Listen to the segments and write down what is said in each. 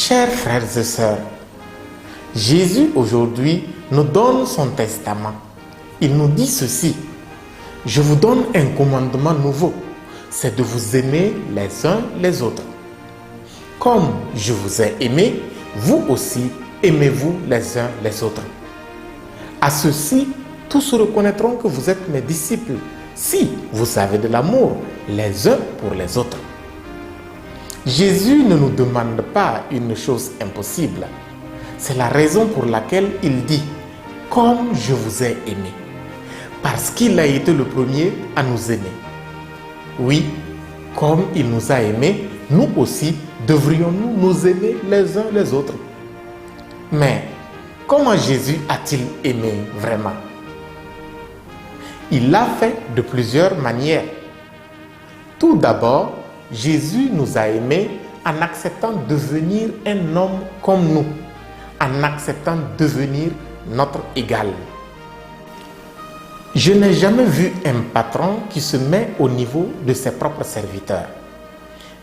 Chers frères et sœurs, Jésus aujourd'hui nous donne son testament. Il nous dit ceci: je vous donne un commandement nouveau, c'est de vous aimer les uns les autres. Comme je vous ai aimé, vous aussi aimez-vous les uns les autres. À ceci, tous reconnaîtront que vous êtes mes disciples, si vous avez de l'amour les uns pour les autres. Jésus ne nous demande pas une chose impossible. C'est la raison pour laquelle il dit « comme je vous ai aimé », parce qu'il a été le premier à nous aimer. Oui, comme il nous a aimés, nous aussi devrions-nous nous aimer les uns les autres. Mais comment Jésus a-t-il aimé vraiment? Il l'a fait de plusieurs manières. Tout d'abord, Jésus nous a aimés en acceptant de devenir un homme comme nous, en acceptant de devenir notre égal. Je n'ai jamais vu un patron qui se met au niveau de ses propres serviteurs.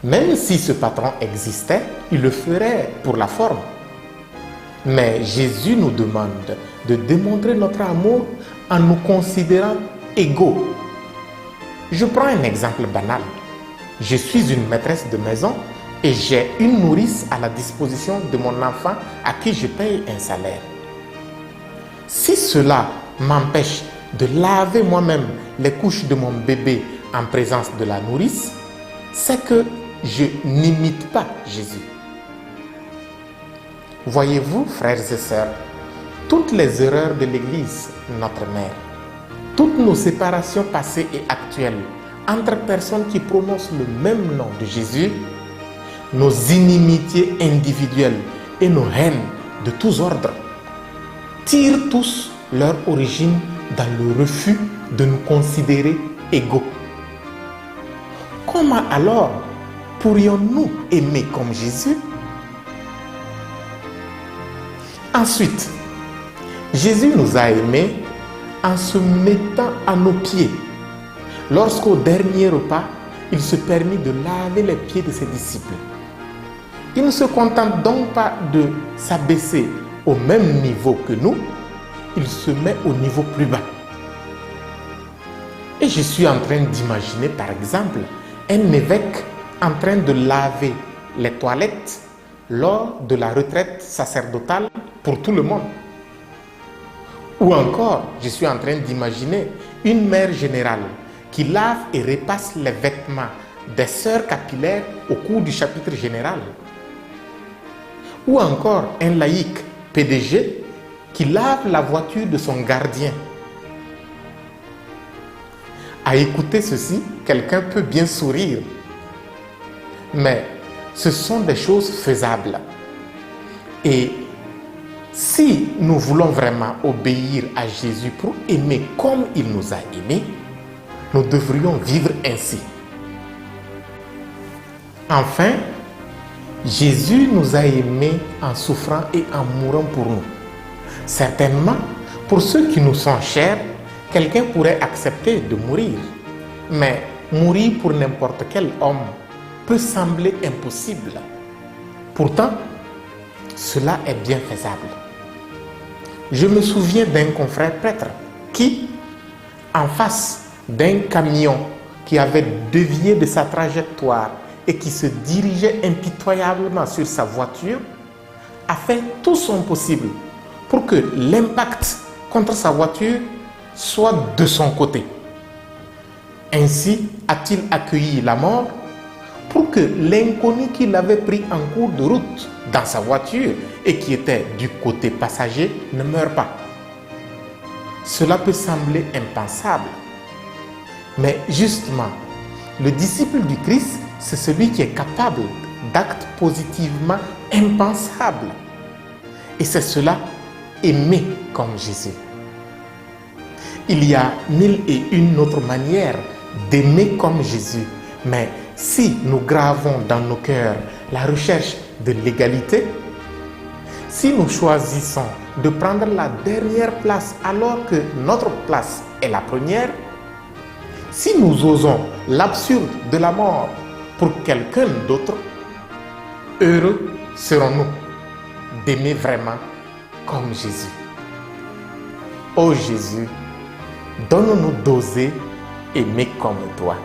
Même si ce patron existait, il le ferait pour la forme. Mais Jésus nous demande de démontrer notre amour en nous considérant égaux. Je prends un exemple banal. Je suis une maîtresse de maison et j'ai une nourrice à la disposition de mon enfant à qui je paye un salaire. Si cela m'empêche de laver moi-même les couches de mon bébé en présence de la nourrice, c'est que je n'imite pas Jésus. Voyez-vous, frères et sœurs, toutes les erreurs de l'Église, notre mère, toutes nos séparations passées et actuelles entre personnes qui prononcent le même nom de Jésus, nos inimitiés individuelles et nos haines de tous ordres tirent tous leur origine dans le refus de nous considérer égaux. Comment alors pourrions-nous aimer comme Jésus? Ensuite, Jésus nous a aimés en se mettant à nos pieds. Lorsqu'au dernier repas, il se permit de laver les pieds de ses disciples. Il ne se contente donc pas de s'abaisser au même niveau que nous, il se met au niveau plus bas. Et je suis en train d'imaginer par exemple un évêque en train de laver les toilettes lors de la retraite sacerdotale pour tout le monde. Ou encore, je suis en train d'imaginer une mère générale qui lave et repasse les vêtements des sœurs capillaires au cours du chapitre général. Ou encore un laïc PDG qui lave la voiture de son gardien. À écouter ceci, quelqu'un peut bien sourire. Mais ce sont des choses faisables. Et si nous voulons vraiment obéir à Jésus pour aimer comme il nous a aimés, nous devrions vivre ainsi. Enfin, Jésus nous a aimés en souffrant et en mourant pour nous. Certainement, pour ceux qui nous sont chers, quelqu'un pourrait accepter de mourir. Mais mourir pour n'importe quel homme peut sembler impossible. Pourtant, cela est bien faisable. Je me souviens d'un confrère prêtre qui, en face d'un camion qui avait dévié de sa trajectoire et qui se dirigeait impitoyablement sur sa voiture, a fait tout son possible pour que l'impact contre sa voiture soit de son côté. Ainsi a-t-il accueilli la mort pour que l'inconnu qui l'avait pris en cours de route dans sa voiture et qui était du côté passager ne meure pas. Cela peut sembler impensable. Mais justement, le disciple du Christ, c'est celui qui est capable d'actes positivement impensables. Et c'est cela, aimer comme Jésus. Il y a mille et une autres manières d'aimer comme Jésus. Mais si nous gravons dans nos cœurs la recherche de l'égalité, si nous choisissons de prendre la dernière place alors que notre place est la première, si nous osons l'absurde de la mort pour quelqu'un d'autre, heureux serons-nous. d'aimer vraiment comme Jésus. Ô Jésus, donne-nous d'oser aimer comme toi.